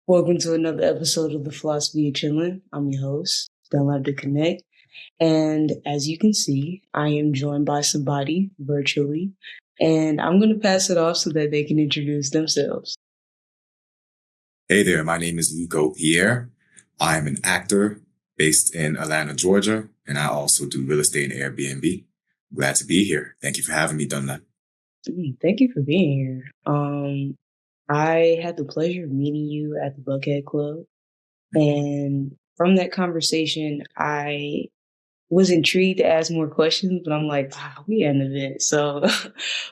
Welcome to another episode of the Philosophy of Chillin. I'm your host, Don't Love to Connect. And as you can see, I am joined by somebody virtually. And I'm going to pass it off so that they can introduce themselves. Hey there, my name is Luco Pierre. I'm an actor based in Atlanta, Georgia, and I also do real estate and Airbnb. Glad to be here. Thank you for having me, Dunlap. Thank you for being here. I had the pleasure of meeting you at the Buckhead Club. And from that conversation, I was intrigued to ask more questions, but I'm like, we had an event. So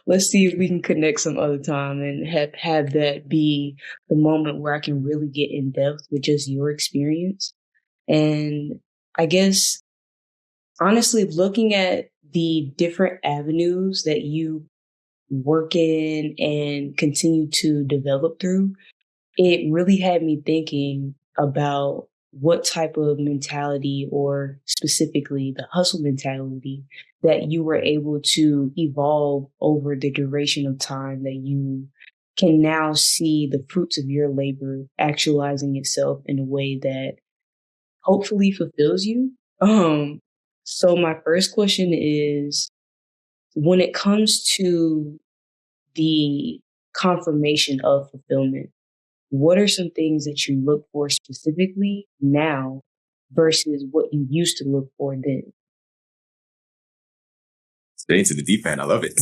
let's see if we can connect some other time and have that be the moment where I can really get in depth with just your experience. And I guess, honestly, looking at the different avenues that you work in and continue to develop through, it really had me thinking about what type of mentality, or specifically the hustle mentality, that you were able to evolve over the duration of time that you can now see the fruits of your labor actualizing itself in a way that hopefully fulfills you. So my first question is, when it comes to the confirmation of fulfillment, what are some things that you look for specifically now versus what you used to look for then? Stay into the deep end. I love it.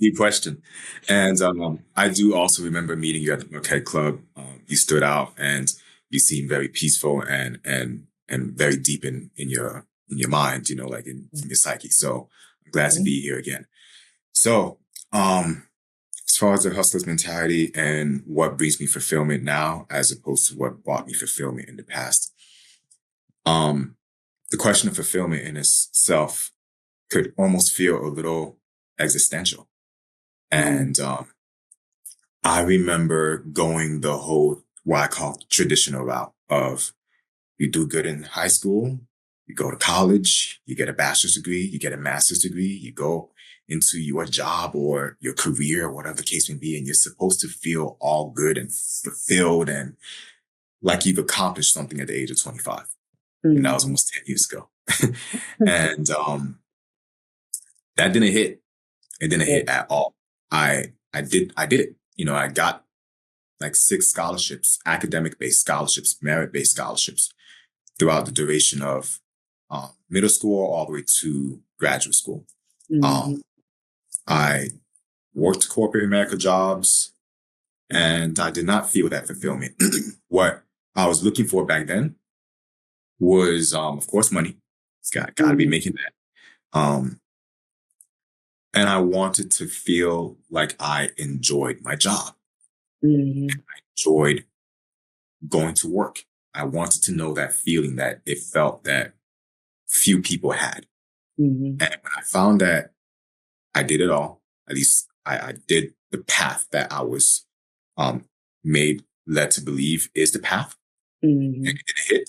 Deep question. And I do also remember meeting you at the Buckhead Club. You stood out and you seemed very peaceful and very deep in your mind, like in your psyche. So I'm glad to be here again. So as far as the hustler's mentality and what brings me fulfillment now, as opposed to what brought me fulfillment in the past, the question of fulfillment in itself could almost feel a little existential. And I remember going the whole, what I call traditional route of, you do good in high school, you go to college, you get a bachelor's degree, you get a master's degree, you go into your job or your career, or whatever the case may be, and you're supposed to feel all good and fulfilled and like you've accomplished something at the age of 25. And that was almost 10 years ago. And that didn't hit. It didn't hit at all. I did it. I got like 6 scholarships, academic-based scholarships, merit-based scholarships throughout the duration of middle school all the way to graduate school. I worked corporate America jobs, and I did not feel that fulfillment. What I was looking for back then was, of course, money. It's got to be making that. And I wanted to feel like I enjoyed my job. I enjoyed going to work. I wanted to know that feeling that it felt that few people had. And when I found that I did it all, at least I did the path that I was led to believe is the path, and it hit,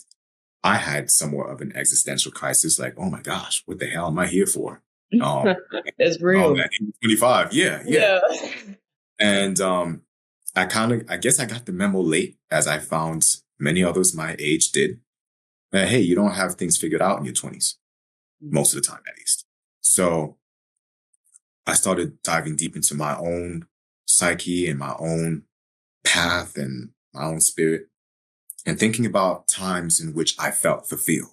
I had somewhat of an existential crisis, like, oh my gosh, what the hell am I here for? That's real. 25. Yeah. And I guess I got the memo late, as I found many others my age did, that, hey, you don't have things figured out in your 20s, most of the time at least. So I started diving deep into my own psyche and my own path and my own spirit, and thinking about times in which I felt fulfilled.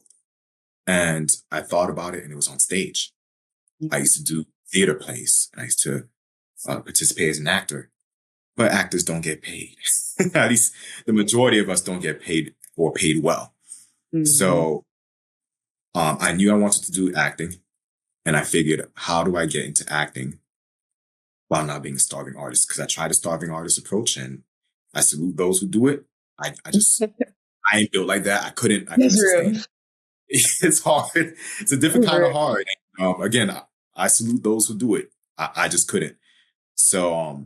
And I thought about it, and it was on stage. I used to do theater plays, and I used to participate as an actor, but actors don't get paid. At least the majority of us don't get paid, or paid well. So I knew I wanted to do acting, and I figured, how do I get into acting while not being a starving artist? Because I tried a starving artist approach, and I salute those who do it. I ain't built like that. I couldn't sustain it. It's hard. It's a different kind of hard. Again, I salute those who do it. I just couldn't. So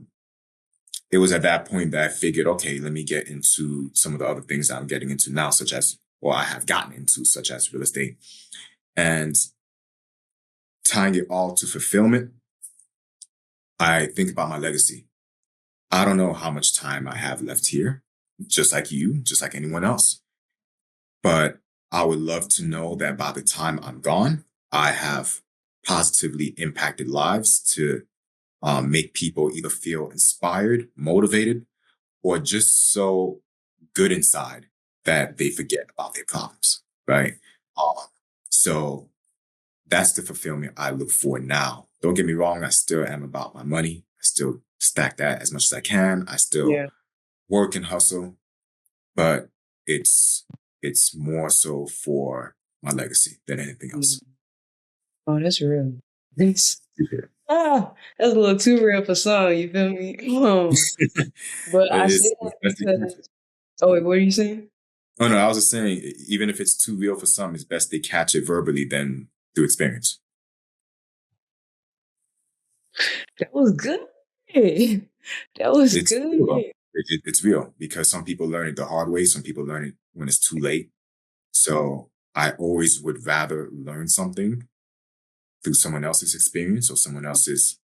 it was at that point that I figured, okay, let me get into some of the other things that I'm getting into now, I have gotten into, such as real estate. And tying it all to fulfillment, I think about my legacy. I don't know how much time I have left here, just like you, just like anyone else. But I would love to know that by the time I'm gone, I have positively impacted lives to make people either feel inspired, motivated, or just so good inside that they forget about their problems, right? Um, so that's the fulfillment I look for now. Don't get me wrong, I still am about my money. I still stack that as much as I can. I still Yeah. work and hustle, but it's it's more so for my legacy than anything Mm. else. Oh, that's real. This Yeah. that's a little too real for some, you feel me? But I say It's that best to catch it. because oh wait, what are you saying? Oh no, I was just saying, even if it's too real for some, it's best they catch it verbally than through experience. That was good. That was It's good. real. It's real because some people learn it the hard way. Some people learn it when it's too late. So I always would rather learn something through someone else's experience or someone else's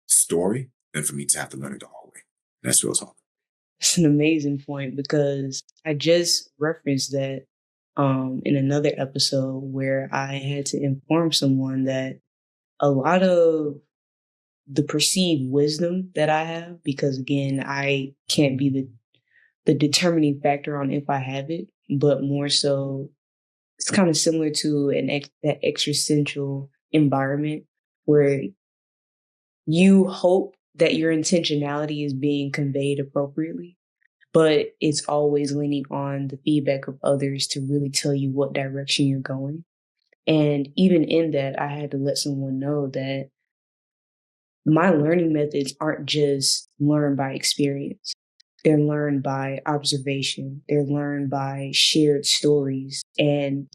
story than for me to have to learn it the hard way. That's real talk. It's an amazing point because I just referenced that in another episode where I had to inform someone that a lot of the perceived wisdom that I have, because again, I can't be the determining factor on if I have it, but more so it's kind of similar to that existential environment where you hope that your intentionality is being conveyed appropriately, but it's always leaning on the feedback of others to really tell you what direction you're going. And even in that, I had to let someone know that my learning methods aren't just learned by experience. They're learned by observation. They're learned by shared stories and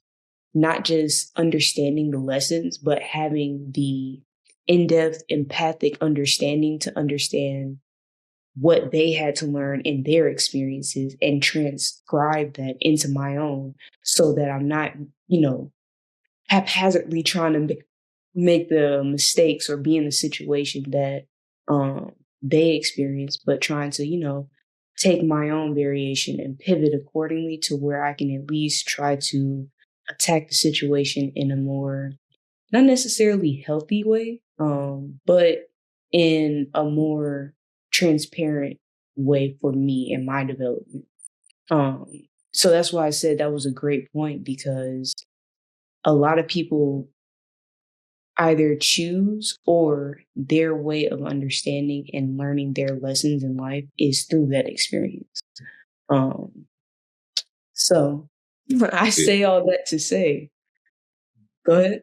not just understanding the lessons, but having the in-depth empathic understanding to understand what they had to learn in their experiences and transcribe that into my own so that I'm not, haphazardly trying to make the mistakes or be in the situation that they experience, but trying to, take my own variation and pivot accordingly to where I can at least try to attack the situation in a more, not necessarily healthy way, but in a more transparent way for me and my development. Um, so that's why I said that was a great point because a lot of people either choose or their way of understanding and learning their lessons in life is through that experience. Um, so I It, say all that to say, go ahead.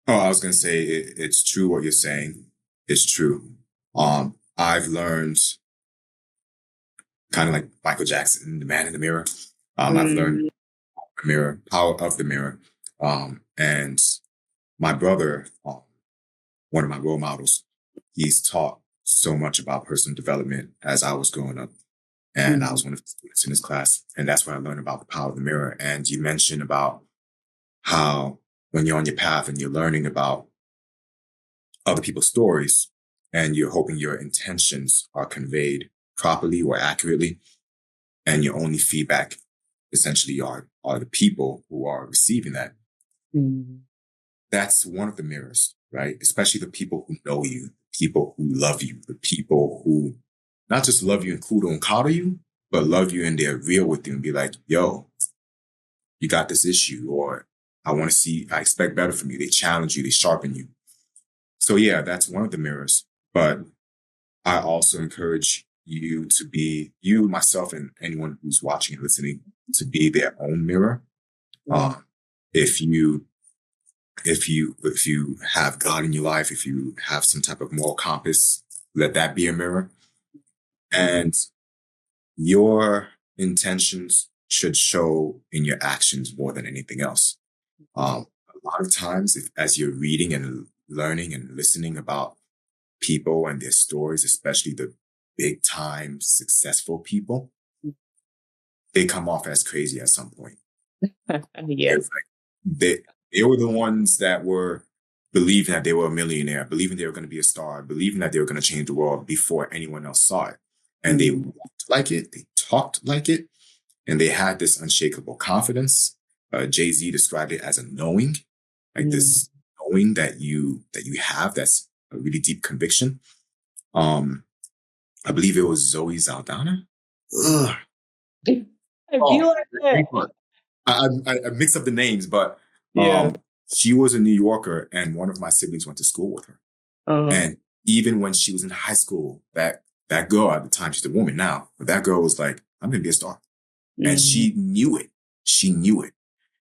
oh, I was gonna say it's true what you're saying. It's true. I've learned kind of like Michael Jackson, the man in the mirror. I've learned Mm, the mirror, power of the mirror. And my brother, one of my role models, he's taught so much about personal development as I was growing up. And I mm, was one of the students in his class. And that's when I learned about the power of the mirror. And you mentioned about how when you're on your path and you're learning about other people's stories and you're hoping your intentions are conveyed properly or accurately, and your only feedback essentially are the people who are receiving that. mm, That's one of the mirrors, right? Especially the people who know you, people who love you, the people who not just love you and kudo and coddle you, but love you and they're real with you and be like, yo, you got this issue, or I expect better from you. They challenge you, they sharpen you. So yeah, that's one of the mirrors. But I also encourage you to be you, myself, and anyone who's watching and listening to be their own mirror. mm, If you if you have God in your life, if you have some type of moral compass, let that be a mirror. And your intentions should show in your actions more than anything else. A lot of times, as you're reading and learning and listening about people and their stories, especially the big time successful people, they come off as crazy at some point. yeah. It's like they were the ones that were believing that they were a millionaire, believing they were going to be a star, believing that they were going to change the world before anyone else saw it. and they walked like it, they talked like it, and they had this unshakable confidence. Jay-Z described it as a knowing, like this knowing that you have that's a really deep conviction. I believe it was Zoe Saldana. Ugh. I feel like that. I mix up the names, but Yeah. she was a New Yorker, and one of my siblings went to school with her. And even when she was in high school, that girl at the time, she's a woman now, but that girl was like, I'm gonna be a star. And she knew it. She knew it.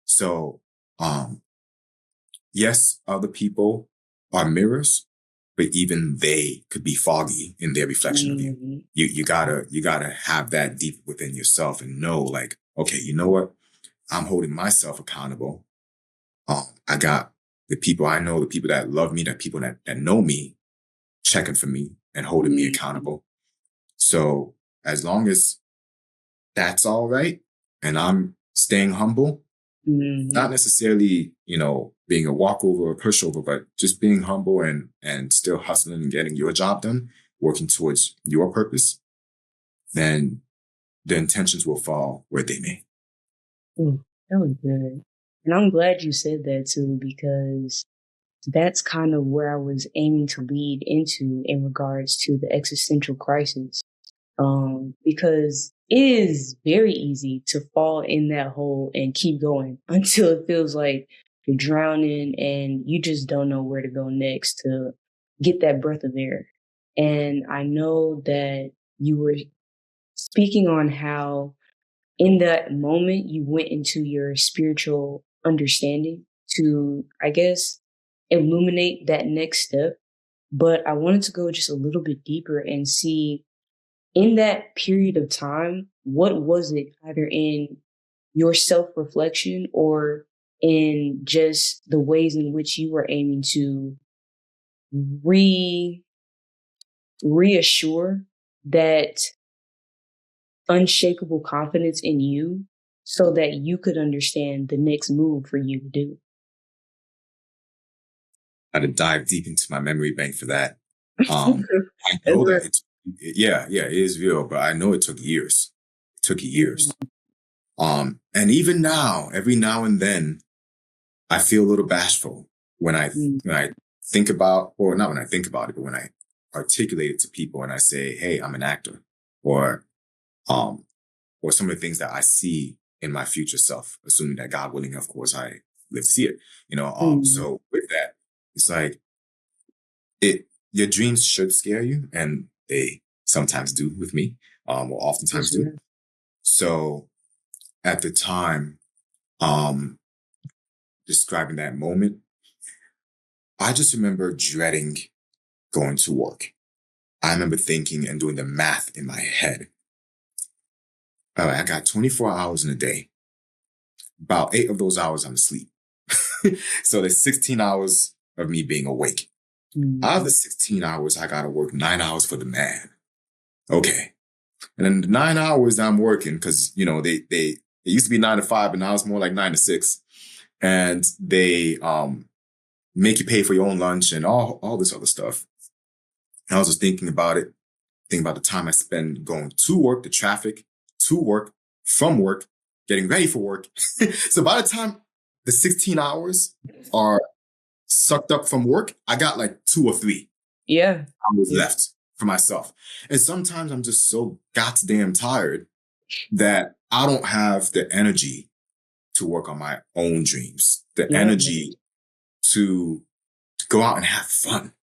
So, yes, other people are mirrors, but even they could be foggy in their reflection of you. You gotta have that deep within yourself and know, like, okay, you know what? I'm holding myself accountable. I got the people I know, the people that love me, the people that know me, checking for me and holding me accountable. So as long as that's all right, and I'm staying humble, not necessarily, being a walkover or pushover, but just being humble and still hustling and getting your job done, working towards your purpose, then the intentions will fall where they may. That was good. And I'm glad you said that too, because that's kind of where I was aiming to lead into in regards to the existential crisis. Because it is very easy to fall in that hole and keep going until it feels like you're drowning and you just don't know where to go next to get that breath of air. And I know that you were speaking on how in that moment you went into your spiritual understanding to, I guess, illuminate that next step. But I wanted to go just a little bit deeper and see in that period of time, what was it either in your self-reflection or in just the ways in which you were aiming to reassure that unshakable confidence in you so that you could understand the next move for you to do? I had to dive deep into my memory bank for that. I know that it is real, but I know it took years. It took years. And even now, every now and then, I feel a little bashful when I think about, or not when I think about it, but when I articulate it to people and I say, "Hey, I'm an actor," or or some of the things that I see in my future self, assuming that God willing, of course, I live to see it. So with that, it's like your dreams should scare you, and they sometimes do with me, or oftentimes do. So at the time, describing that moment, I just remember dreading going to work. I remember thinking and doing the math in my head. All right, I got 24 hours in a day. About 8 of those hours I'm asleep. So there's 16 hours of me being awake. Out of the 16 hours, I got to work 9 hours for the man. Okay. And then the 9 hours I'm working, because, they it used to be 9 to 5, but now it's more like 9 to 6. And they make you pay for your own lunch and all this other stuff. And I was just thinking about the time I spend going to work, the traffic, to work, from work, getting ready for work. So by the time the 16 hours are sucked up from work, I got like 2 or 3 hours left for myself. And sometimes I'm just so goddamn tired that I don't have the energy to work on my own dreams, the energy to go out and have fun.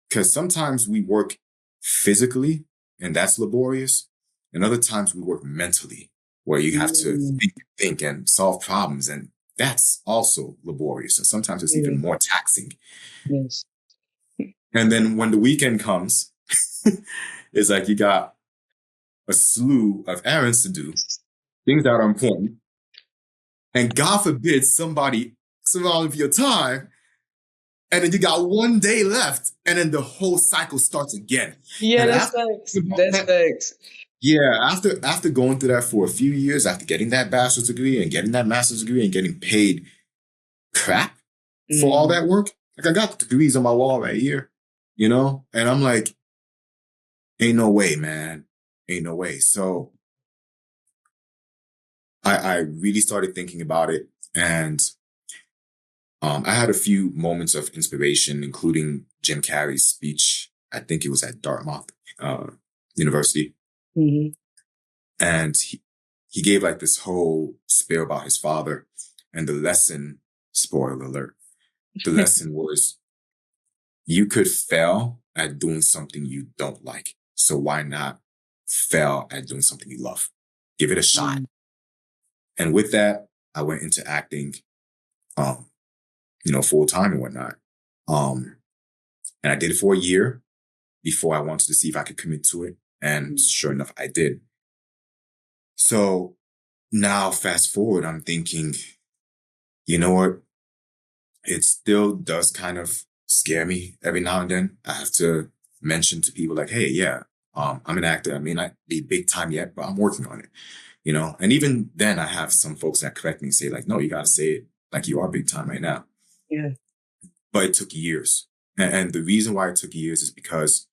Because sometimes we work physically, and that's laborious. And other times we work mentally, where you have to think and solve problems. And that's also laborious. And sometimes it's even more taxing. Yes. And then when the weekend comes, it's like you got a slew of errands to do, things that are important. And God forbid somebody of your time, and then you got 1 day left, and then the whole cycle starts again. Yeah, that's facts. That's facts. Yeah, after going through that for a few years, after getting that bachelor's degree and getting that master's degree and getting paid crap for all that work, like I got the degrees on my wall right here, and I'm like, ain't no way, man. ain't no way. So I really started thinking about it, and I had a few moments of inspiration, including Jim Carrey's speech. I think it was at Dartmouth uh, University, Mm-hmm. and he gave like this whole spiel about his father, and the lesson. Spoiler alert: the lesson was you could fail at doing something you don't like, so why not fail at doing something you love? Give it a shot. Mm-hmm. And with that, I went into acting, um, full time and whatnot. Um, and I did it for a year before I wanted to see if I could commit to it. And sure enough, I did. So now, fast forward, I'm thinking, you know what? It still does kind of scare me every now and then. I have to mention to people like, hey, yeah, I'm an actor. I may not be big time yet, but I'm working on it, And even then, I have some folks that correct me and say like, no, you got to say it like you are big time right now. Yeah. But it took years. And the reason why it took years is because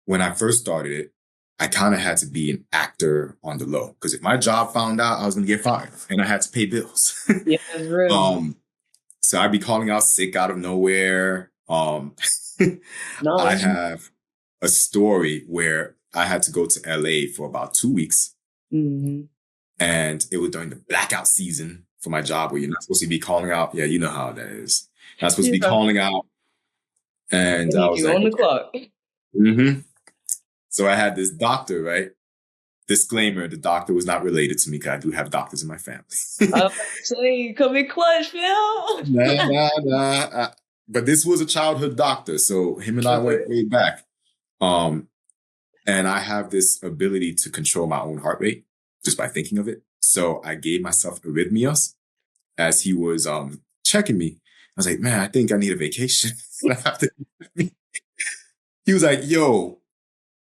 when I first started it, I kind of had to be an actor on the low. Because if my job found out, I was going to get fired and I had to pay bills. Yeah, that's real. So I'd be calling out sick out of nowhere. I No. have a story where I had to go to LA for about 2 weeks. Mm-hmm. And it was during the blackout season for my job where you're not supposed to be calling out. Yeah, you know how that is. Not supposed to be Yeah. calling out. And They I need was you like, on the okay. clock. Mm-hmm. So I had this doctor, right? Disclaimer, the doctor was not related to me because I do have doctors in my family. I was say, come in clutch, Phil. Nah. But this was a childhood doctor. So him and I went way back. And I have this ability to control my own heart rate just by thinking of it. So I gave myself arrhythmias as he was checking me. I was like, man, I think I need a vacation. He was like, yo,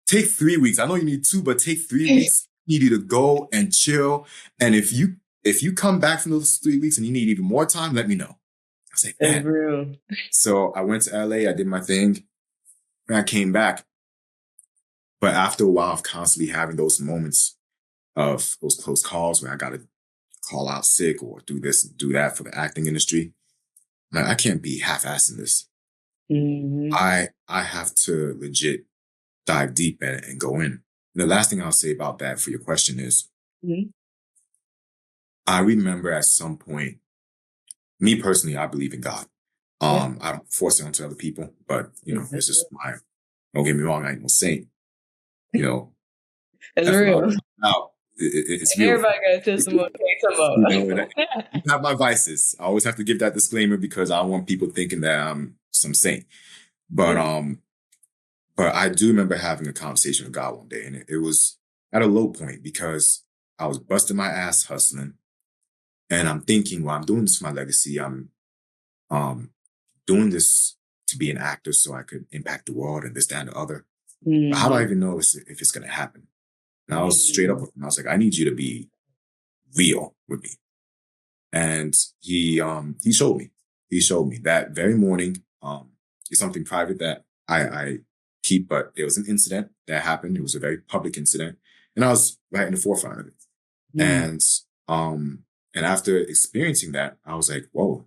take 3 weeks. I know you need two, but take 3 weeks. You need you to go and chill. And if you come back from those 3 weeks and you need even more time, let me know. I was like, That's man. real. So I went to LA, I did my thing, and I came back. But after a while of constantly having those moments of those close calls where I got to call out sick or do this and do that for the acting industry, man, I can't be half-assing this. Mm-hmm. I have to legit dive deep in it and go in. And the last thing I'll say about that for your question is, Mm-hmm. I remember at some point, me personally, I believe in God. Yeah. I don't force it onto other people, but That's it's just don't get me wrong, I ain't no saint. That's That's what I real. was out. It's real. Everybody got a testimony. I have my vices. I always have to give that disclaimer because I don't want people thinking that I'm some saint. But but I do remember having a conversation with God one day, and it was at a low point because I was busting my ass hustling, and I'm thinking, well, I'm doing this for my legacy. I'm doing this to be an actor so I could impact the world and this, that, and the other. But how do I even know if it's going to happen? And I was straight up with him. I was like, I need you to be real with me. And he showed me. He showed me that very morning. It's something private that I keep, but it was an incident that happened. It was a very public incident, and I was right in the forefront of it. And and after experiencing that, I was like, whoa.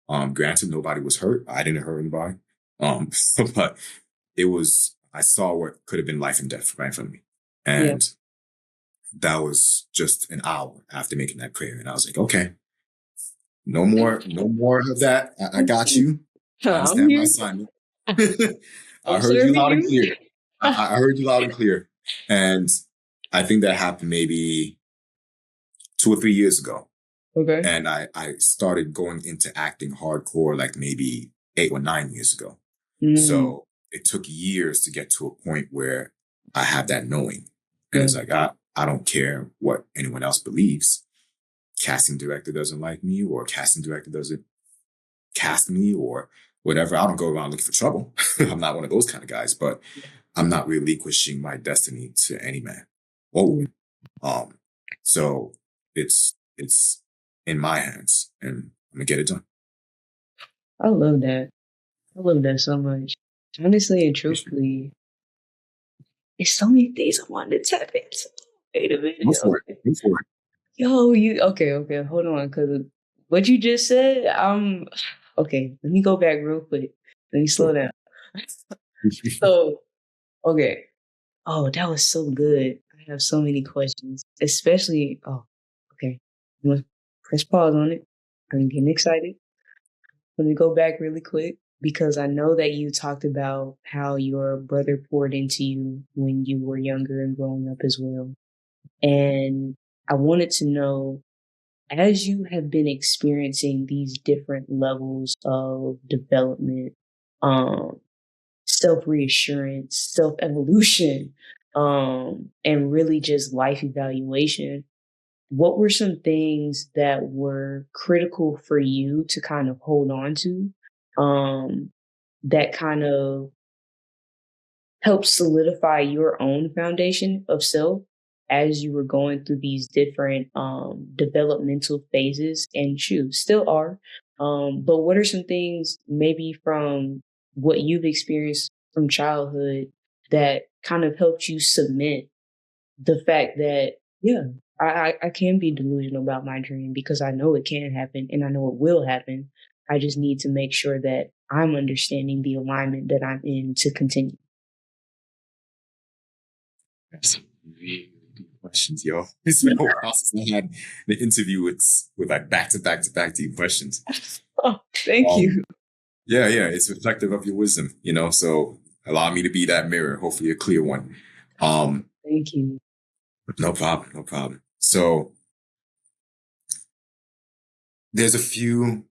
Granted, nobody was hurt. I didn't hurt anybody. But I saw what could have been life and death right in front of me. And that was just an hour after making that prayer. And I was like, okay, no more of that. I got you. I understand my assignment. I heard you loud and clear. I heard you loud and clear. And I think that happened maybe 2 or 3 years ago. Okay. And I started going into acting hardcore like maybe 8 or 9 years ago. So it took years to get to a point where I have that knowing. And it's like, I don't care what anyone else believes. Casting director doesn't like me, or casting director doesn't cast me, or whatever. I don't go around looking for trouble. I'm not one of those kind of guys, but I'm not relinquishing my destiny to any man or woman. So it's in my hands, and I'm gonna get it done. I love that. I love that so much. Honestly and truthfully, There's so many things I wanted to tap into. Wait a minute. Go for it. Okay. Go for it. Yo, okay, hold on, because what you just said, okay, let me go back real quick. Let me slow Sure. down. So, okay. Oh, that was so good. I have so many questions, especially, okay. I'm gonna press pause on it. I'm getting excited. Let me go back really quick because I know that you talked about how your brother poured into you when you were younger and growing up as well. And I wanted to know, as you have been experiencing these different levels of development, um, self reassurance, self evolution, and really just life evaluation, what were some things that were critical for you to kind of hold on to, um, that kind of help solidify your own foundation of self as you were going through these different developmental phases, and you still are. But what are some things maybe from what you've experienced from childhood that kind of helped you cement the fact that, yeah, I can be delusional about my dream because I know it can happen and I know it will happen. I just need to make sure that I'm understanding the alignment that I'm in to continue. That's really deep questions, yo. It's been a while since I had the interview with like back to back to back deep questions. Oh, thank Um, you. yeah, yeah, it's reflective of your wisdom, so allow me to be that mirror, hopefully a clear one. Um, Thank you. no problem, no problem. So there's a few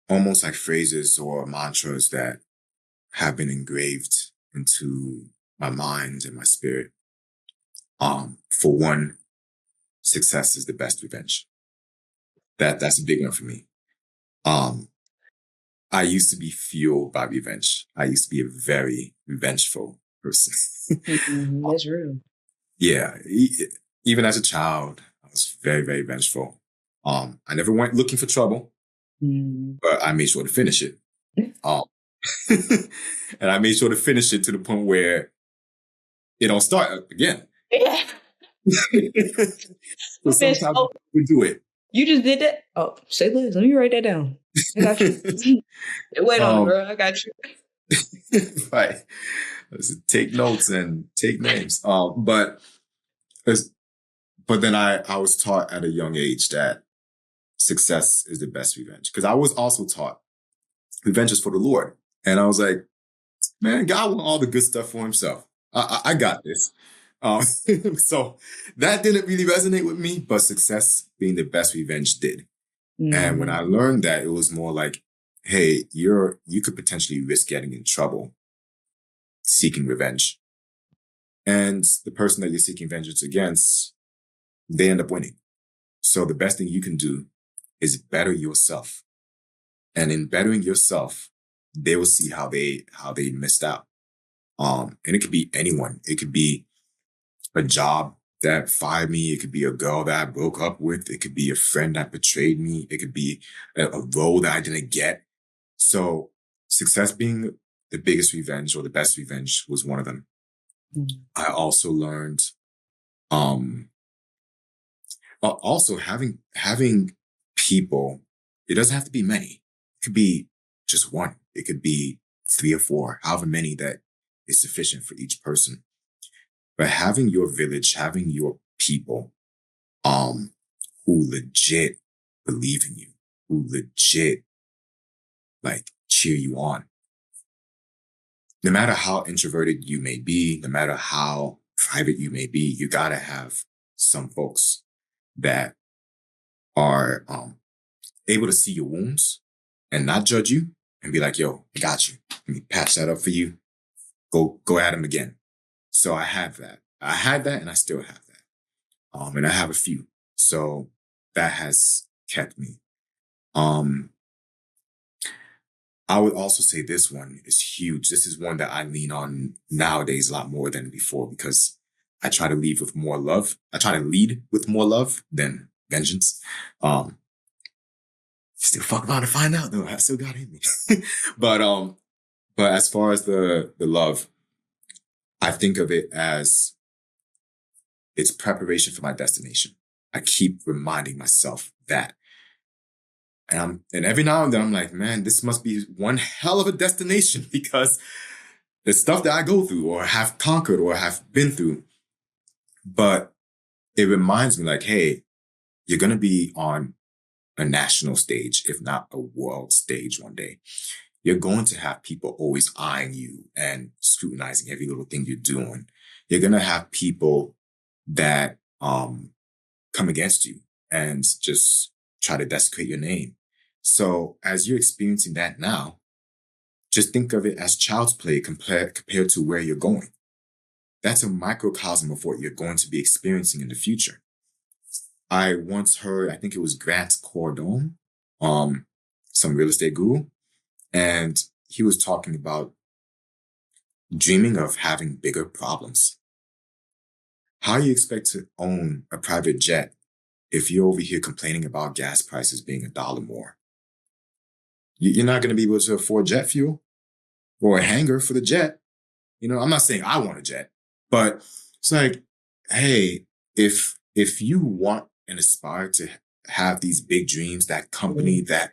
almost like phrases or mantras that have been engraved into my mind and my spirit. For one, success is the best revenge. That's a big one for me. Um, I used to be fueled by revenge. I used to be a very revengeful person. That's real. Yeah, even as a child, I was very, very vengeful. I never went looking for trouble, Mm. but I made sure to finish it. Um, and I made sure to finish it to the point where it don't start again. Yeah. So Miss, sometimes oh, we do it. you just did that? Oh, say less. Let me write that down. I got you. Wait on it, um, bro. I got you. right. Let's take notes and take names. As- but then I was taught at a young age that success is the best revenge. Because I was also taught revenge is for the Lord. And I was like, man, God want all the good stuff for himself. I got this. Um, so that didn't really resonate with me, but success being the best revenge did. And when I Mm. learned that, it was more like, hey, you could potentially risk getting in trouble seeking revenge. And the person that you're seeking vengeance against, they end up winning. So the best thing you can do is better yourself. And in bettering yourself, they will see how they missed out. And it could be anyone. It could be a job that fired me. It could be a girl that I broke up with. It could be a friend that betrayed me. It could be a role that I didn't get. So success being the biggest revenge or the best revenge was one of them. Mm. I also learned, um, also having people. It doesn't have to be many. It could be just one. It could be three or four, however many that is sufficient for each person. But having your village, having your people, um, who legit believe in you, who legit like cheer you on. No matter how introverted you may be, no matter how private you may be, you gotta have some folks that are able to see your wounds and not judge you and be like, yo, I got you. Let me patch that up for you. Go at him again. So I have that. I had that and I still have that. And I have a few. So that has kept me. Um, I would also say this one is huge. This is one that I lean on nowadays a lot more than before because I try to lead with more love. I try to lead with more love than vengeance. Um, Still fuck around to find out though. I still got it in me. but but as far as the love, I think of it as it's preparation for my destination. I keep reminding myself that. And every now and then I'm like, man, this must be one hell of a destination because the stuff that I go through or have conquered or have been through. But it reminds me like, hey, you're going to be on a national stage, if not a world stage one day. You're going to have people always eyeing you and scrutinizing every little thing you're doing. You're going to have people that come against you and just try to desecrate your name. So as you're experiencing that now, just think of it as child's play compared to where you're going. That's a microcosm of what you're going to be experiencing in the future. I once heard, I think it was Grant Cardone, some real estate guru, and he was talking about dreaming of having bigger problems. How do you expect to own a private jet if you're over here complaining about gas prices being $1 more? You're not going to be able to afford jet fuel or a hangar for the jet. You know, I'm not saying I want a jet, but it's like, hey, if you want and aspire to have these big dreams, that company, that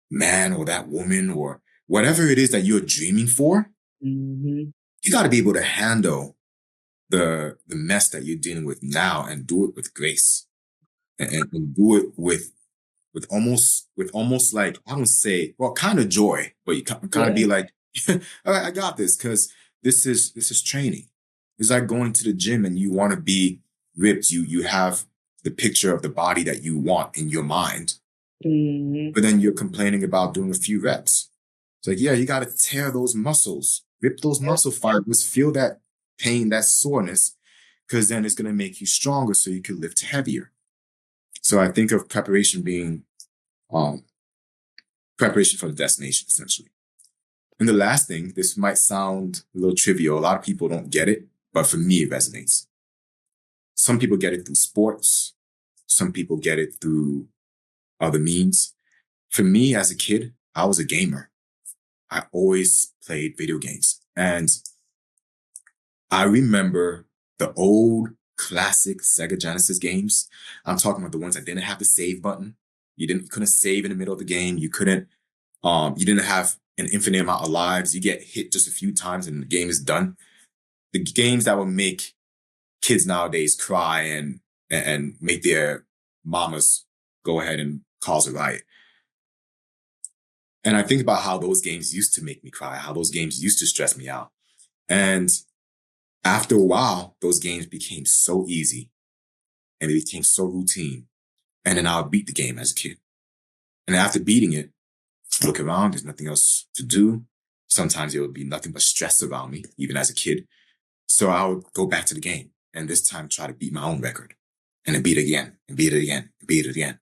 man or that woman or whatever it is that you're dreaming for, you got to be able to handle the mess that you're dealing with now and do it with grace and do it with almost like, I don't say, well, kind of joy, but you kind of be like, all right, I got this because this is training. It's like going to the gym and you want to be ripped. You have the picture of the body that you want in your mind, but then you're complaining about doing a few reps. It's like, yeah, you got to tear those muscles, rip those muscle fibers, feel that pain, that soreness, because then it's going to make you stronger so you can lift heavier. So I think of preparation being preparation for the destination, essentially. And the last thing, this might sound a little trivial. A lot of people don't get it, but for me, it resonates. Some people get it through sports. Some people get it through other means. For me, as a kid, I was a gamer. I always played video games. And I remember the old classic Sega Genesis games. I'm talking about the ones that didn't have the save button. You couldn't save in the middle of the game. You didn't have an infinite amount of lives. You get hit just a few times and the game is done. The games that would make kids nowadays cry and make their mamas go ahead and cause a riot. And I think about how those games used to make me cry, how those games used to stress me out. And after a while, those games became so easy and they became so routine. And then I would beat the game as a kid. And after beating it, look around, there's nothing else to do. Sometimes it would be nothing but stress around me, even as a kid. So I would go back to the game and this time try to beat my own record and then beat it again and beat it again and beat it again.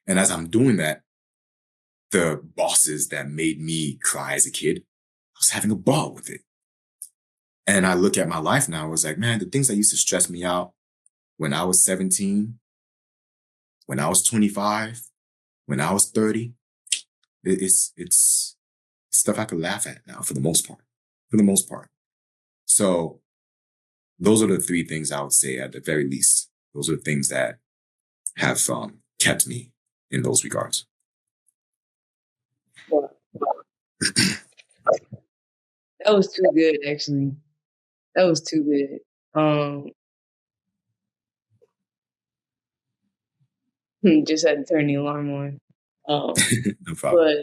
And as I'm doing that, the bosses that made me cry as a kid, I was having a ball with it. And I look at my life now, I was like, man, the things that used to stress me out when I was 17, when I was 25, when I was 30, it's stuff I could laugh at now for the most part. So those are the three things I would say at the very least. Those are the things that have kept me in those regards. That was too good, actually. That was too good. Just had to turn the alarm on. No problem. But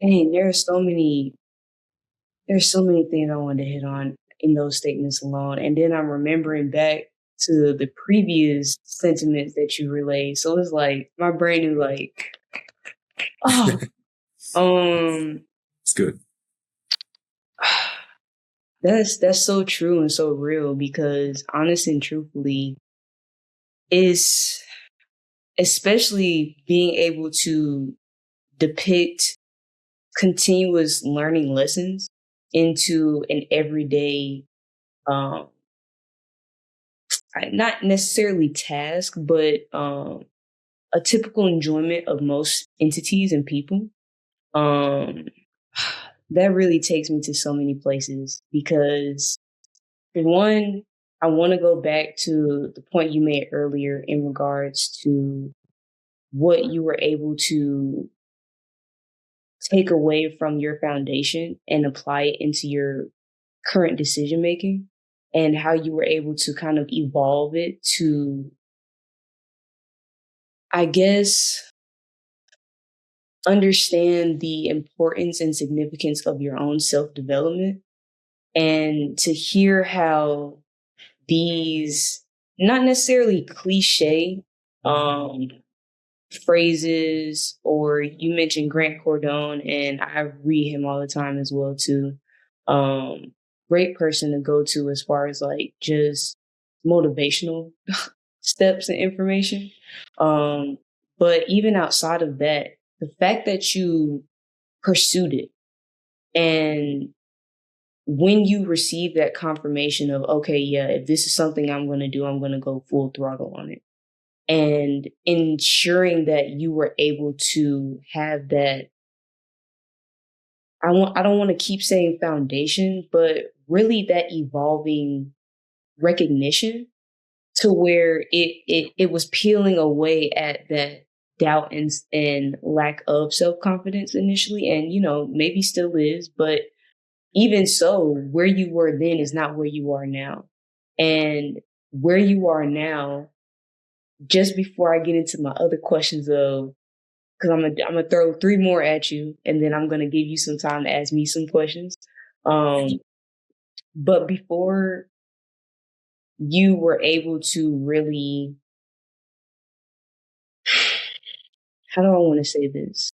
dang, there's so many things I wanted to hit on in those statements alone. And then I'm remembering back to the previous sentiments that you relayed. So it's like my brain is like, oh, it's good. That's so true and so real because honestly and truthfully, is especially being able to depict continuous learning lessons into an everyday, not necessarily task, but a typical enjoyment of most entities and people. that really takes me to so many places because, for one, I want to go back to the point you made earlier in regards to what you were able to take away from your foundation and apply it into your current decision making, and how you were able to kind of evolve it to, I guess, understand the importance and significance of your own self development, and to hear how these not necessarily cliche um, phrases, or you mentioned Grant Cardone, and I read him all the time as well too. Um, Great person to go to as far as like just motivational steps and information. Um, but even outside of that, the fact that you pursued it, and when you receive that confirmation of, okay, yeah, if this is something I'm going to do, I'm going to go full throttle on it, and ensuring that you were able to have that, I don't want to keep saying foundation, but really that evolving recognition, to where it was peeling away at that doubt and lack of self-confidence initially, and maybe still is, but even so, where you were then is not where you are now. And where you are now, just before I get into my other questions of, because I'm gonna throw three more at you, and then I'm gonna give you some time to ask me some questions. Um, but before you were able to really, how do I want to say this?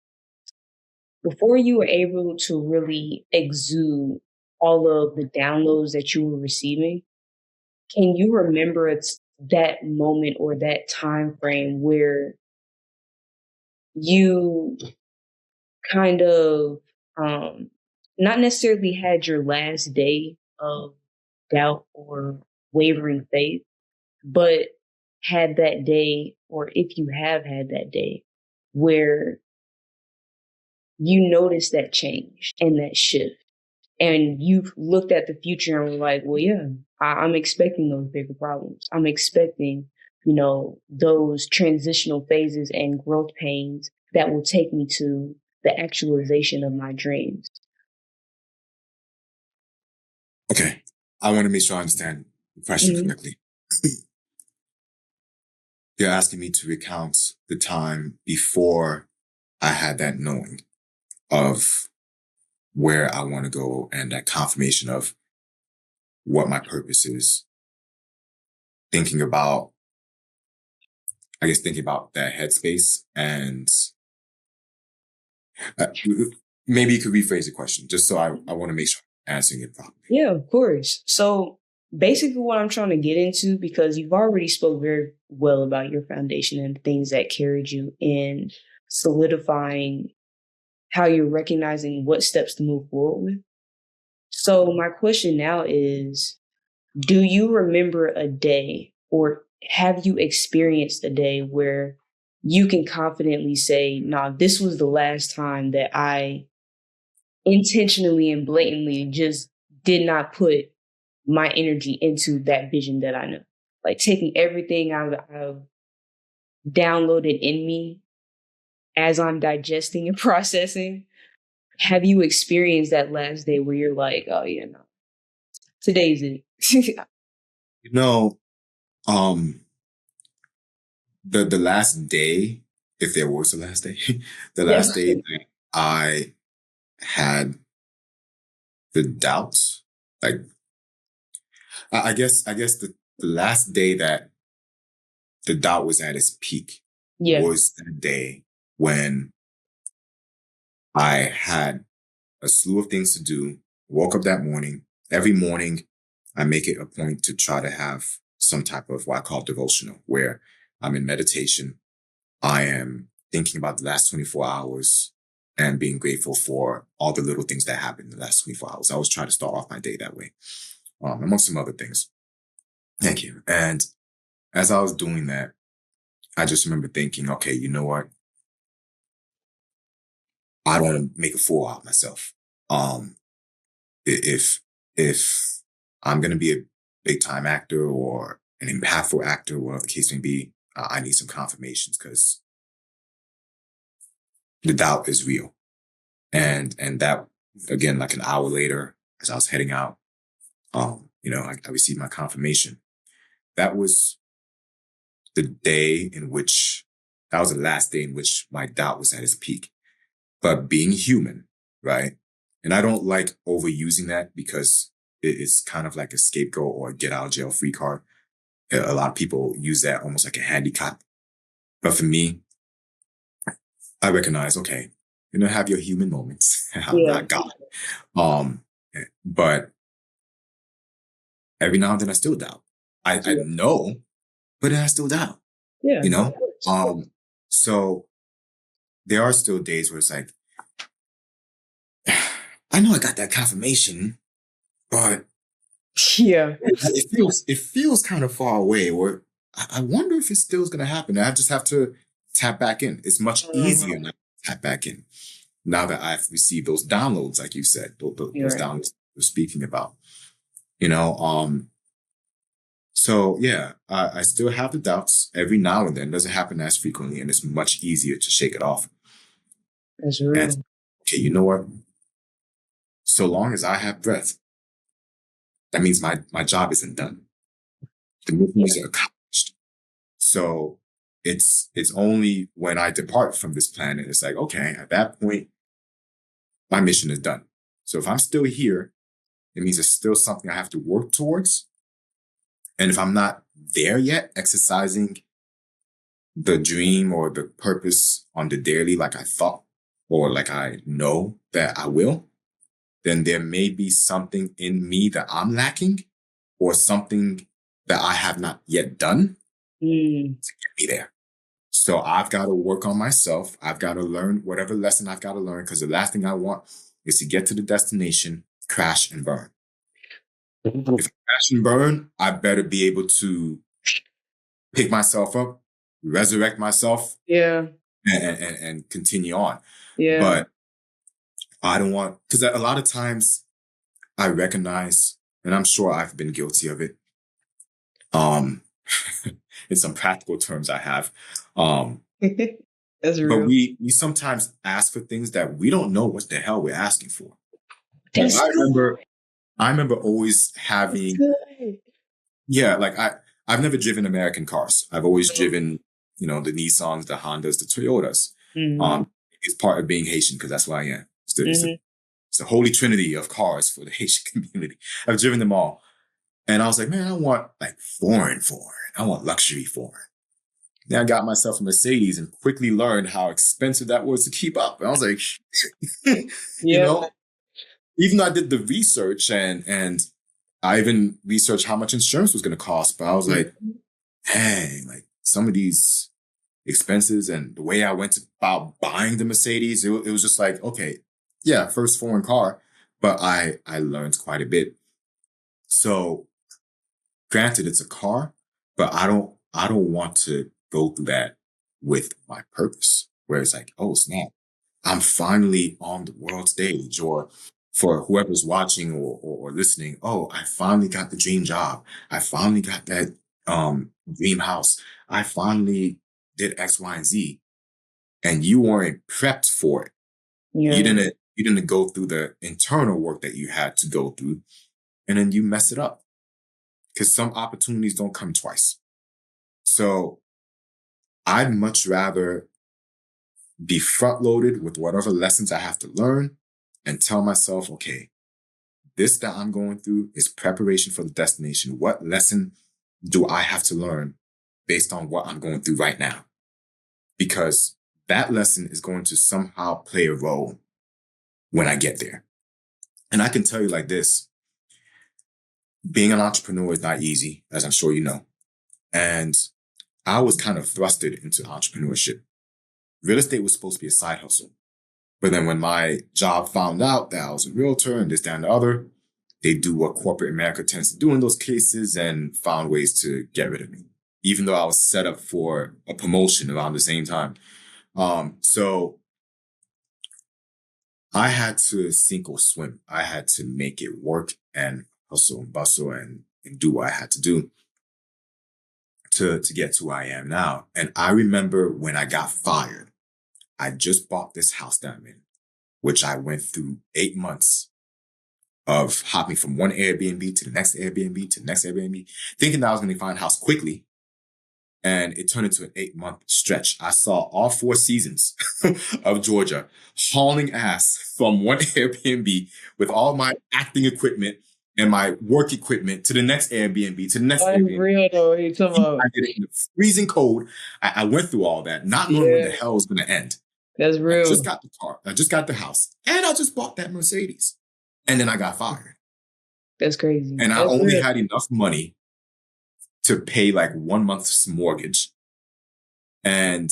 Before you were able to really exude all of the downloads that you were receiving, can you remember that moment or that time frame where you kind of not necessarily had your last day of doubt or wavering faith, but had that day, or if you have had that day, where you noticed that change and that shift, and you've looked at the future and were like, well, yeah, I'm expecting those bigger problems. I'm expecting, those transitional phases and growth pains that will take me to the actualization of my dreams. Okay. I want to make sure I understand the question correctly. You're asking me to recount the time before I had that knowing of where I want to go and that confirmation of what my purpose is. Thinking about that headspace, and uh, maybe you could rephrase the question just so I want to make sure I'm answering it properly. Yeah, of course. So basically what I'm trying to get into, because you've already spoke very well about your foundation and things that carried you in solidifying how you're recognizing what steps to move forward with. So my question now is, do you remember a day, or have you experienced a day where you can confidently say, nah, this was the last time that I intentionally and blatantly just did not put my energy into that vision that I know? Like taking everything I've downloaded in me as I'm digesting and processing. Have you experienced that last day where you're like, oh yeah, no, today's it? Um, the last day, if there was a last day, the Yeah. last day that I had the doubts, like I guess the last day that the doubt was at its peak was that day when I had a slew of things to do, woke up that morning. Every morning, I make it a point to try to have some type of what I call devotional, where I'm in meditation. I am thinking about the last 24 hours and being grateful for all the little things that happened in the last 24 hours. I always try to start off my day that way, amongst some other things. Thank you. And as I was doing that, I just remember thinking, okay, you know what? I don't want to make a fool out of myself. Um, if I'm going to be a big time actor or an impactful actor, whatever the case may be, I need some confirmations because the doubt is real. And that again, like an hour later, as I was heading out, I received my confirmation. That was the day in which that was the last day in which my doubt was at its peak. But being human, right? And I don't like overusing that because it's kind of like a scapegoat or a get out of jail free card. A lot of people use that almost like a handicap. But for me, I recognize, okay, have your human moments. I'm not God. But every now and then I still doubt. I know, but then I still doubt. Yeah. So there are still days where it's like, I know I got that confirmation, but it feels kind of far away, or I wonder if it still is going to happen. I just have to tap back in. It's much easier now to tap back in now that I've received those downloads, like you said, those downloads we're speaking about. So yeah, I still have the doubts every now and then. It doesn't happen as frequently, and it's much easier to shake it off. That's real. And, okay, you know what? So long as I have breath, that means my job isn't done. The mission is accomplished. So it's only when I depart from this planet, it's like, okay, at that point, my mission is done. So if I'm still here, it means there's still something I have to work towards. And if I'm not there yet, exercising the dream or the purpose on the daily like I thought, or like I know that I will, then there may be something in me that I'm lacking or something that I have not yet done to get me there. So I've got to work on myself. I've got to learn whatever lesson I've got to learn, because the last thing I want is to get to the destination, crash and burn. If I crash and burn, I better be able to pick myself up, resurrect myself, and continue on. But I don't want, because a lot of times I recognize, and I'm sure I've been guilty of it. In some practical terms, I have. That's real. But we sometimes ask for things that we don't know what the hell we're asking for. I remember always having, like I've never driven American cars. I've always driven, the Nissans, the Hondas, the Toyotas. It's part of being Haitian because that's who I am. It's the holy trinity of cars for the Haitian community. I've driven them all. And I was like, man, I want like foreign. I want luxury foreign. Then I got myself a Mercedes and quickly learned how expensive that was to keep up. And I was like, even though I did the research and I even researched how much insurance was going to cost, but I was like, hey, like some of these expenses and the way I went about buying the Mercedes, it was just like, okay, yeah, first foreign car, but I learned quite a bit. So granted, it's a car, but I don't want to go through that with my purpose, where it's like, oh snap, I'm finally on the world stage, or for whoever's watching or listening, oh, I finally got the dream job. I finally got that dream house. I finally did X, Y, and Z. And you weren't prepped for it. You didn't go through the internal work that you had to go through. And then you mess it up. Because some opportunities don't come twice. So I'd much rather be front loaded with whatever lessons I have to learn and tell myself, okay, this that I'm going through is preparation for the destination. What lesson do I have to learn based on what I'm going through right now? Because that lesson is going to somehow play a role when I get there. And I can tell you like this, being an entrepreneur is not easy, as I'm sure you know. And I was kind of thrusted into entrepreneurship. Real estate was supposed to be a side hustle. But then when my job found out that I was a realtor and this, that, and the other, they do what corporate America tends to do in those cases and found ways to get rid of me, even though I was set up for a promotion around the same time. So I had to sink or swim. I had to make it work and hustle and bustle and do what I had to do to get to where I am now. And I remember when I got fired, I just bought this house that I'm in, which I went through 8 months of hopping from one Airbnb to the next Airbnb to the next Airbnb, thinking that I was going to find a house quickly. And it turned into an 8 month stretch. I saw all 4 seasons of Georgia hauling ass from one Airbnb with all my acting equipment and my work equipment to the next Airbnb, to the next Airbnb. Real though. You talking about? I did it in the freezing cold. I went through all that, not knowing when the hell was going to end. That's real. I just got the car. I just got the house. And I just bought that Mercedes. And then I got fired. That's crazy. And I only had enough money to pay like 1 month's mortgage. And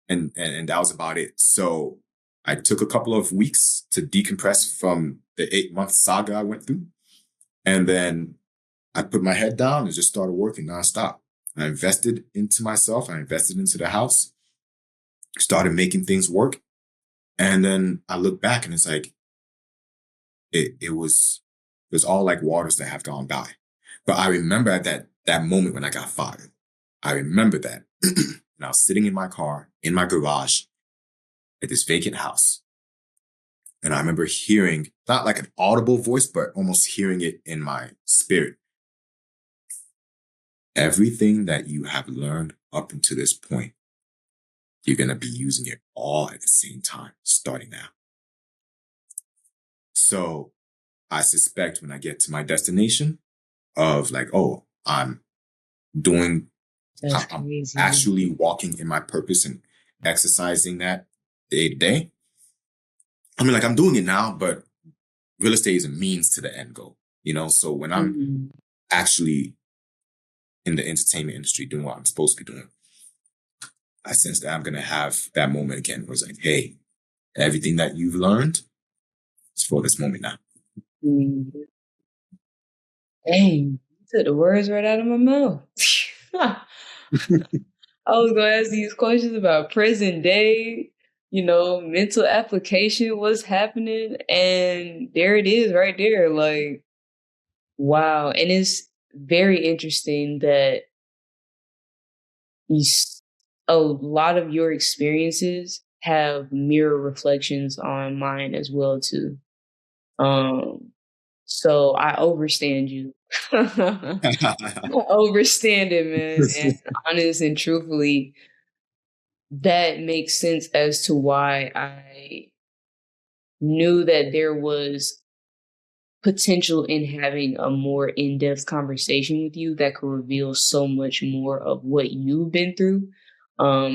that was about it. So I took a couple of weeks to decompress from the 8 month saga I went through. And then I put my head down and just started working nonstop. I invested into myself. I invested into the house, started making things work. And then I look back and it's like, it was all like waters that have gone by. But I remember at that moment when I got fired, I remember that. And I was sitting in my car, in my garage, at this vacant house. And I remember hearing, not like an audible voice, but almost hearing it in my spirit. Everything that you have learned up until this point, you're going to be using it all at the same time, starting now. So I suspect when I get to my destination of like, oh, I'm actually walking in my purpose and exercising that day to day. I mean, like I'm doing it now, but real estate is a means to the end goal, you know? So when I'm actually in the entertainment industry doing what I'm supposed to be doing, I sense that I'm going to have that moment again where it's like, hey, everything that you've learned is for this moment now. Dang, you took the words right out of my mouth. I was going to ask these questions about present day, mental application, what's happening. And there it is right there. Like, wow. And it's very interesting that a lot of your experiences have mirror reflections on mine as well, too. So I overstand you. I overstand it, man. And honest and truthfully, that makes sense as to why I knew that there was potential in having a more in-depth conversation with you that could reveal so much more of what you've been through,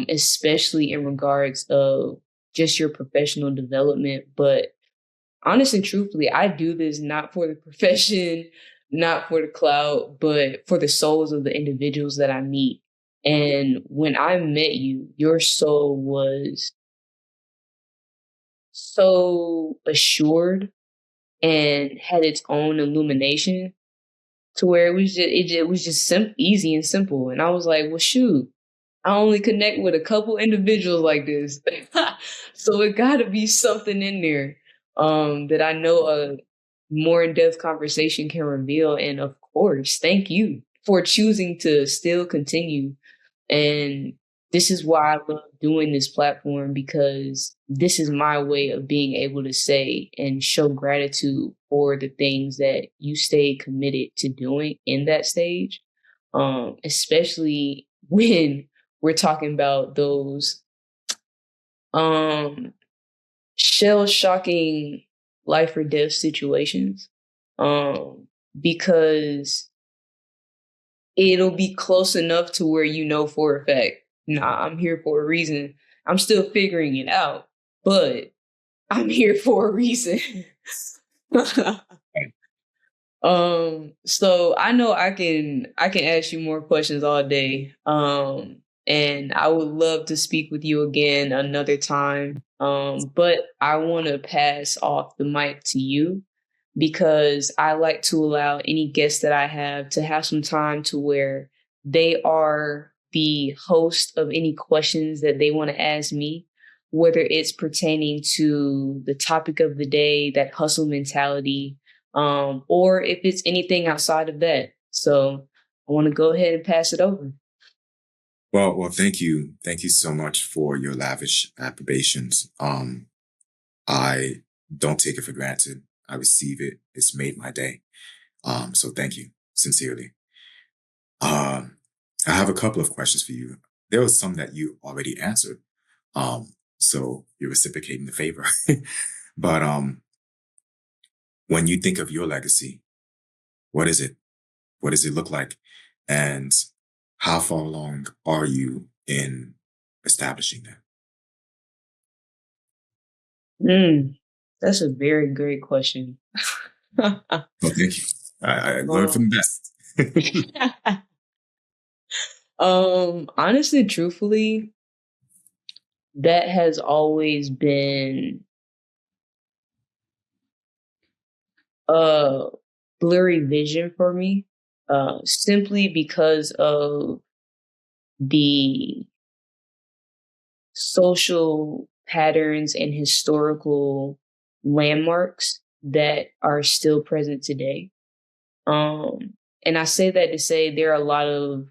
especially in regards of just your professional development. But honest and truthfully, I do this not for the profession, not for the clout, but for the souls of the individuals that I meet. And when I met you, your soul was so assured and had its own illumination to where it was just easy and simple. And I was like, well, shoot, I only connect with a couple individuals like this. So it got to be something in there that I know a more in-depth conversation can reveal. And of course, thank you for choosing to still continue. And this is why I love doing this platform, because this is my way of being able to say and show gratitude for the things that you stay committed to doing in that stage, especially when we're talking about those shell-shocking life or death situations, because it'll be close enough to where you know for a fact, nah, I'm here for a reason. I'm still figuring it out, but I'm here for a reason. So I know I can ask you more questions all day. And I would love to speak with you again another time. But I want to pass off the mic to you, because I like to allow any guests that I have to have some time to where they are the host of any questions that they want to ask me. whether it's pertaining to the topic of the day, that hustle mentality, or if it's anything outside of that. So I want to go ahead and pass it over. Well, thank you. Thank you so much for your lavish approbations. I don't take it for granted. I receive it. It's made my day. So thank you sincerely. Um, I have a couple of questions for you. There was some that you already answered. So you're reciprocating the favor. But when you think of your legacy, what is it? What does it look like? And how far along are you in establishing that? That's a very great question. Oh, thank you. I learned from the best. Honestly, truthfully, that has always been a blurry vision for me, simply because of the social patterns and historical landmarks that are still present today. And I say that to say there are a lot of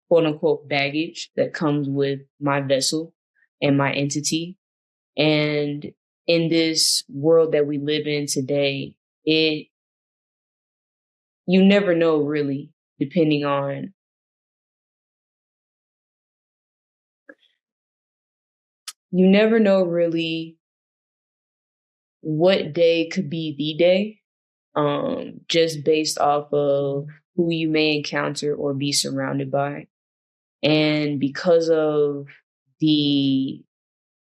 quote unquote baggage that comes with my vessel and my entity. And in this world that we live in today, it you never know really, depending on you never know really what day could be the day, just based off of who you may encounter or be surrounded by. And because of the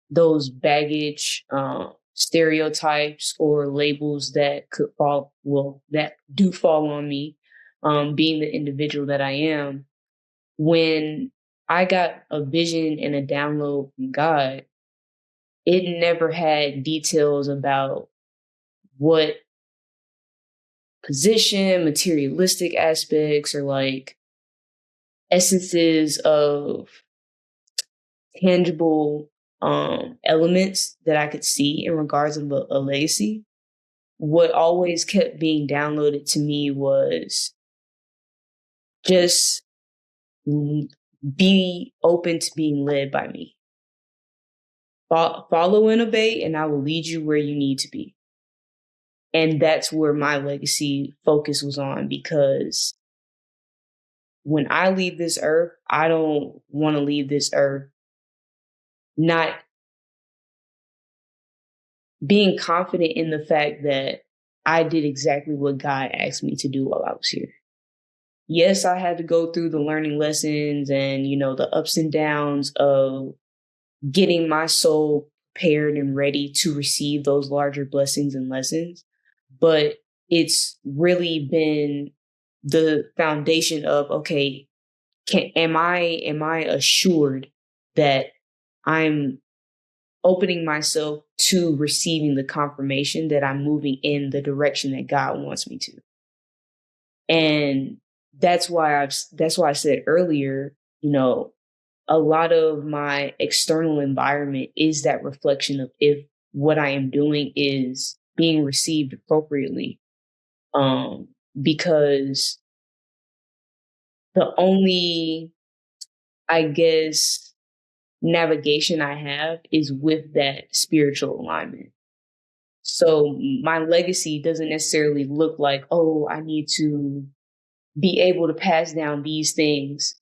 those baggage, stereotypes or labels that could fall, well, that do fall on me, being the individual that I am, when I got a vision and a download from God, it never had details about what position, materialistic aspects, or like essences of tangible elements that I could see in regards of a legacy. What always kept being downloaded to me was just be open to being led by me. Follow and obey, and I will lead you where you need to be. And that's where my legacy focus was on, because when I leave this earth, I don't want to leave this earth not being confident in the fact that I did exactly what God asked me to do while I was here. Yes, I had to go through the learning lessons and, the ups and downs of getting my soul prepared and ready to receive those larger blessings and lessons. But it's really been the foundation of, okay, am I assured that I'm opening myself to receiving the confirmation that I'm moving in the direction that God wants me to? And that's why I said earlier, a lot of my external environment is that reflection of if what I am doing is being received appropriately. Because the only, I guess, navigation I have is with that spiritual alignment. So my legacy doesn't necessarily look like, oh, I need to be able to pass down these things.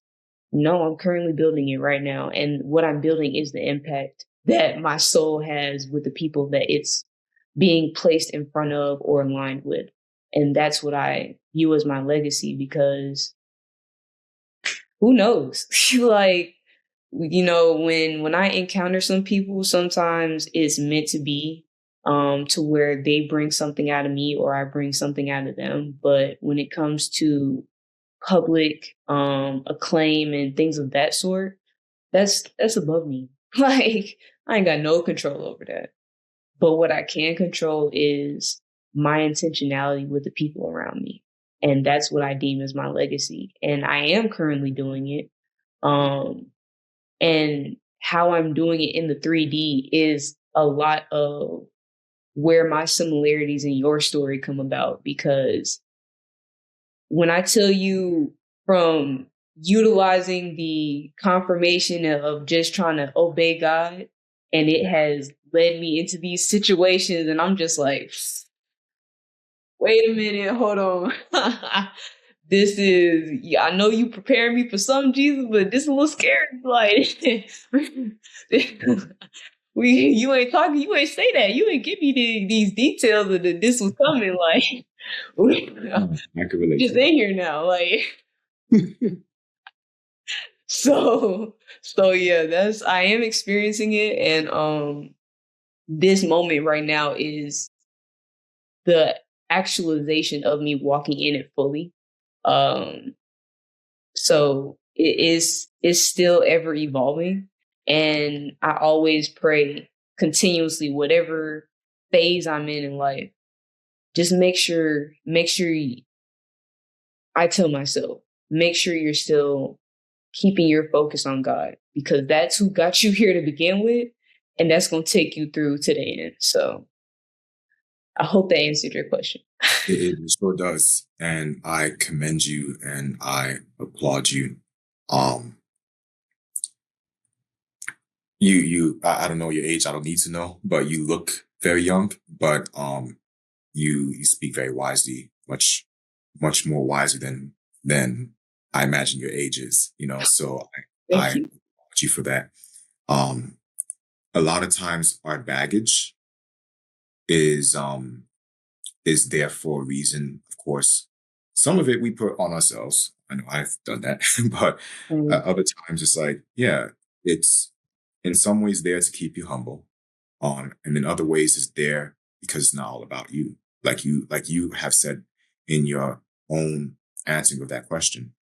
No, I'm currently building it right now. And what I'm building is the impact that my soul has with the people that it's being placed in front of or aligned with. And that's what I view as my legacy, because who knows? Like, when I encounter some people, sometimes it's meant to be, to where they bring something out of me or I bring something out of them. But when it comes to public acclaim and things of that sort, that's above me. Like, I ain't got no control over that. But what I can control is my intentionality with the people around me. And that's what I deem as my legacy. And I am currently doing it. And how I'm doing it in the 3D is a lot of where my similarities in your story come about. Because when I tell you, from utilizing the confirmation of just trying to obey God, and it has led me into these situations, and I'm just like, wait a minute, hold on. This is, yeah, I know you preparing me for some, Jesus, but this is a little scary. Like, you ain't talking, you ain't say that. You ain't give me these details of that this was coming. Like, I can relate just to in here now. Like, so yeah, I am experiencing it. And this moment right now is the actualization of me walking in it fully. Um, so it's still ever evolving. And I always pray continuously, whatever phase I'm in life, just I tell myself, make sure you're still keeping your focus on God, because that's who got you here to begin with. And that's going to take you through to the end. So I hope that answered your question. it sure does. And I commend you and I applaud you. Um, I don't know your age. I don't need to know, but you look very young, but, you speak very wisely, much more wiser than I imagine your age is, so I Thank you. applaud you for that. Um, a lot of times our baggage is, is there for a reason. Of course, some of it we put on ourselves. I know I've done that, but other times it's like, yeah, it's in some ways there to keep you humble. And in other ways it's there because it's not all about you. Like you have said in your own answering of that question,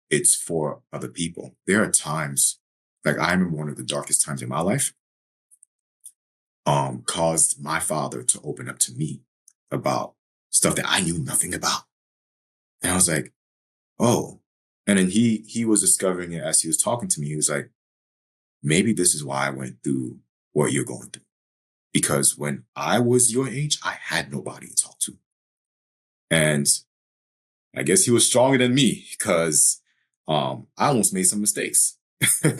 it's for other people. There are times, like I remember one of the darkest times in my life, caused my father to open up to me about stuff that I knew nothing about. And I was like, oh. And then he was discovering it as he was talking to me. He was like, maybe this is why I went through what you're going through. Because when I was your age, I had nobody to talk to. And I guess he was stronger than me because I almost made some mistakes,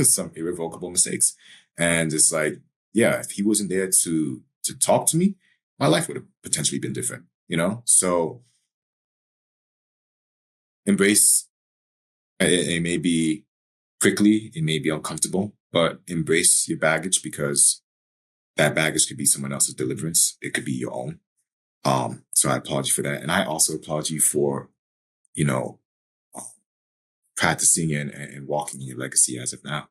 some irrevocable mistakes. And it's like, yeah, if he wasn't there to talk to me, my life would have potentially been different, So embrace. It may be prickly, it may be uncomfortable, but embrace your baggage, because that baggage could be someone else's deliverance. It could be your own. So I applaud you for that. And I also applaud you for, you know, practicing and walking in your legacy as of now.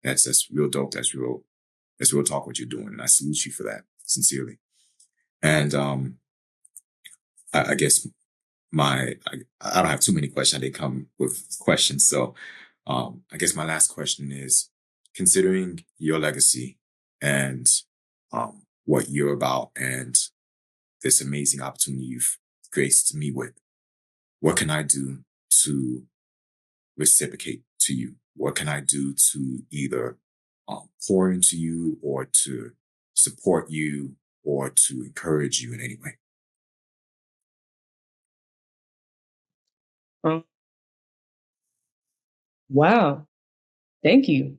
That's real dope. That's real talk what you're doing. And I salute you for that sincerely. And, I guess I don't have too many questions. I didn't come with questions. So, I guess my last question is, considering your legacy and, what you're about and this amazing opportunity you've graced me with, what can I do to reciprocate to you? What can I do to either pour into you or to support you or to encourage you in any way? Wow. Thank you.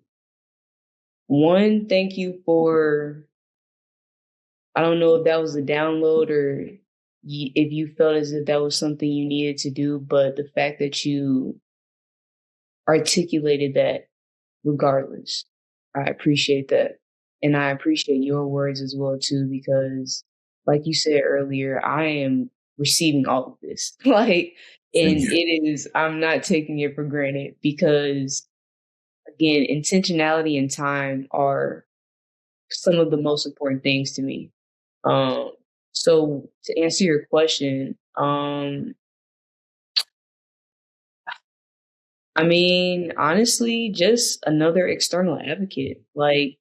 One, thank you for, I don't know if that was a download or if you felt as if that was something you needed to do, but the fact that you articulated that regardless, I appreciate that. And I appreciate your words as well, too, because like you said earlier, I am receiving all of this. Like, Same and here. I'm not taking it for granted because, again, intentionality and time are some of the most important things to me. Um, so to answer your question, I mean, honestly, just another external advocate. Like,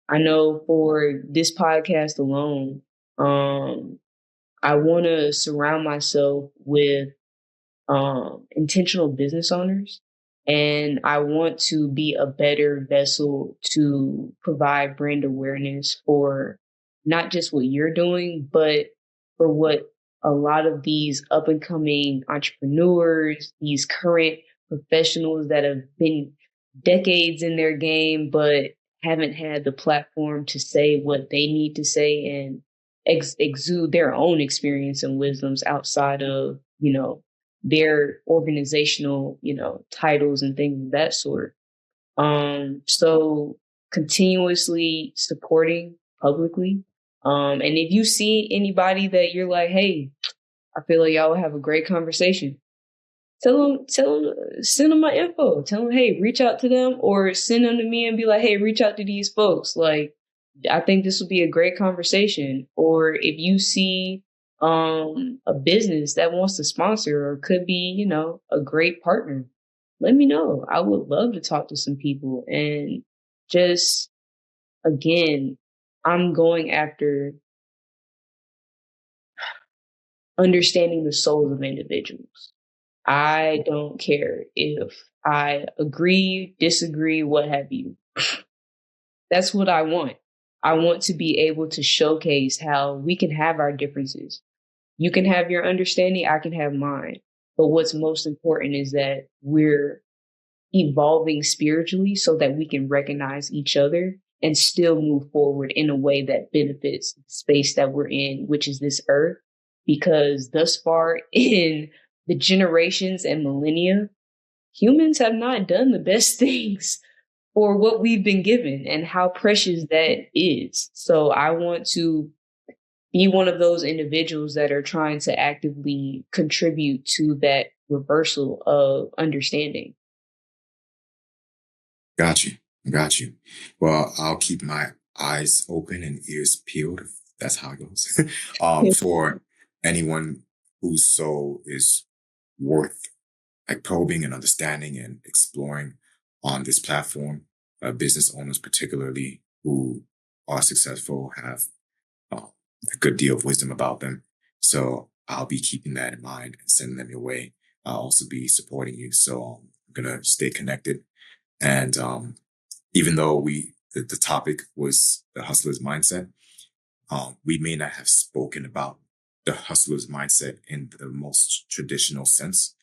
I know for this podcast alone, I want to surround myself with intentional business owners. And I want to be a better vessel to provide brand awareness for not just what you're doing, but for what a lot of these up and coming entrepreneurs, these current professionals that have been decades in their game, but haven't had the platform to say what they need to say and exude their own experience and wisdoms outside of, their organizational, titles and things of that sort. So continuously supporting publicly. And if you see anybody that you're like, hey, I feel like y'all would have a great conversation, tell them, send them my info. Tell them, hey, reach out to them, or send them to me and be like, hey, reach out to these folks. Like, I think this would be a great conversation. Or if you see a business that wants to sponsor or could be, a great partner, let me know. I would love to talk to some people. And just again, I'm going after understanding the souls of individuals. I don't care if I agree, disagree, what have you. That's what I want. I want to be able to showcase how we can have our differences. You can have your understanding, I can have mine. But what's most important is that we're evolving spiritually so that we can recognize each other and still move forward in a way that benefits the space that we're in, which is this earth. Because thus far in the generations and millennia, humans have not done the best things for what we've been given and how precious that is. So I want to be one of those individuals that are trying to actively contribute to that reversal of understanding. Got you. Got you. Well, I'll keep my eyes open and ears peeled. If that's how it goes. For anyone whose soul is worth like probing and understanding and exploring on this platform, business owners particularly who are successful have a good deal of wisdom about them. So I'll be keeping that in mind and sending them your way. I'll also be supporting you. So I'm gonna stay connected. And even though the topic was the hustler's mindset, we may not have spoken about the hustler's mindset in the most traditional sense,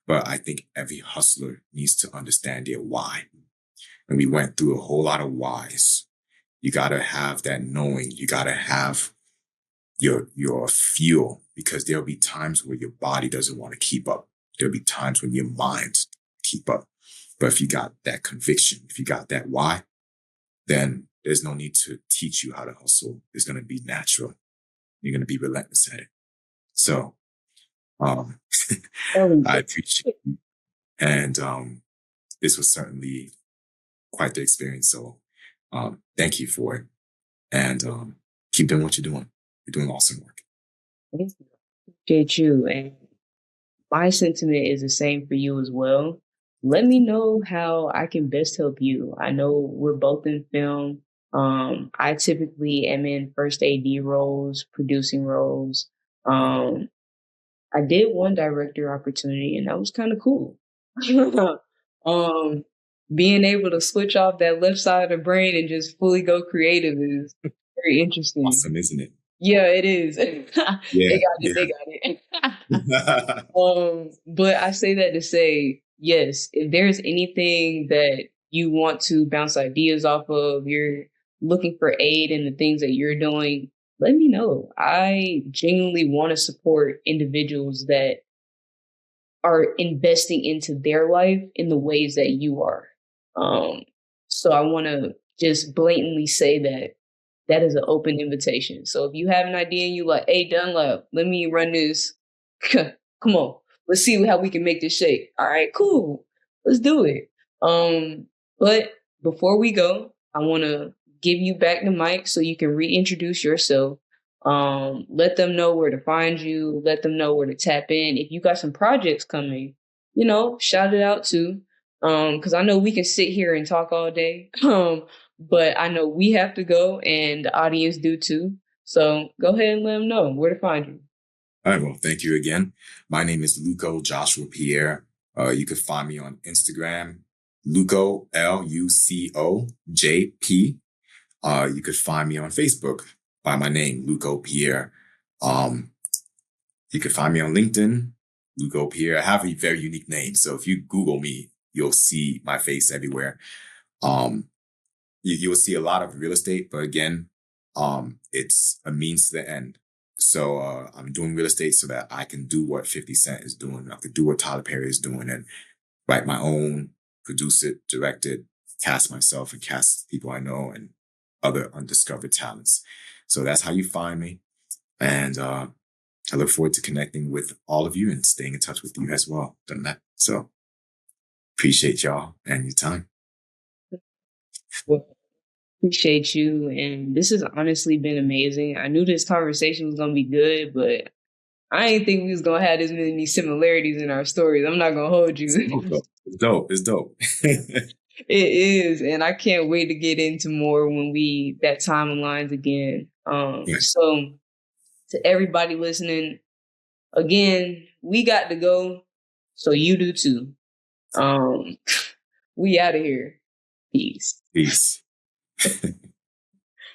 but I think every hustler needs to understand their why. And we went through a whole lot of whys. You got to have that knowing. You got to have your fuel, because there'll be times where your body doesn't want to keep up. There'll be times when your mind keep up. But if you got that conviction, if you got that why, then there's no need to teach you how to hustle. It's going to be natural. You're going to be relentless at it. So, I appreciate it. And, this was certainly quite the experience. So, thank you for it, and, keep doing what you're doing. You're doing awesome work. Thank you. Appreciate you. And my sentiment is the same for you as well. Let me know how I can best help you. I know we're both in film. I typically am in first AD roles, producing roles. I did one director opportunity, and that was kind of cool. Being able to switch off that left side of the brain and just fully go creative is very interesting. Awesome, isn't it? Yeah, it is. They got it. They got it. But I say that to say, yes, if there's anything that you want to bounce ideas off of, you're looking for aid in the things that you're doing, let me know. I genuinely want to support individuals that are investing into their life in the ways that you are. So I want to just blatantly say that is an open invitation. So if you have an idea and you like, hey, Dunlap, let me run this. Come on, let's see how we can make this shake. All right, cool. Let's do it. But before we go, I want to give you back the mic so you can reintroduce yourself. Let them know where to find you. Let them know where to tap in. If you got some projects coming, shout it out too. Because I know we can sit here and talk all day. But I know we have to go, and the audience do too. So go ahead and let them know where to find you. All right. Well, thank you again. My name is Luco Joshua Pierre. You could find me on Instagram, Luco, LUCOJP. You could find me on Facebook by my name, Luco Pierre. You could find me on LinkedIn, Luco Pierre. I have a very unique name. So if you Google me, you'll see my face everywhere. You'll see a lot of real estate, but again, it's a means to the end. So I'm doing real estate so that I can do what 50 Cent is doing. I could do what Tyler Perry is doing and write my own, produce it, direct it, cast myself and cast people I know and other undiscovered talents. So that's how you find me. And I look forward to connecting with all of you and staying in touch with you as well. Done that. So appreciate y'all and your time. Well, appreciate you. And this has honestly been amazing. I knew this conversation was going to be good, but I didn't think we was going to have this many similarities in our stories. I'm not going to hold you. It's dope. It's dope. It is. And I can't wait to get into more when that time aligns again. Yes. So to everybody listening, again, we got to go. So you do too. We out of here. Peace. Peace.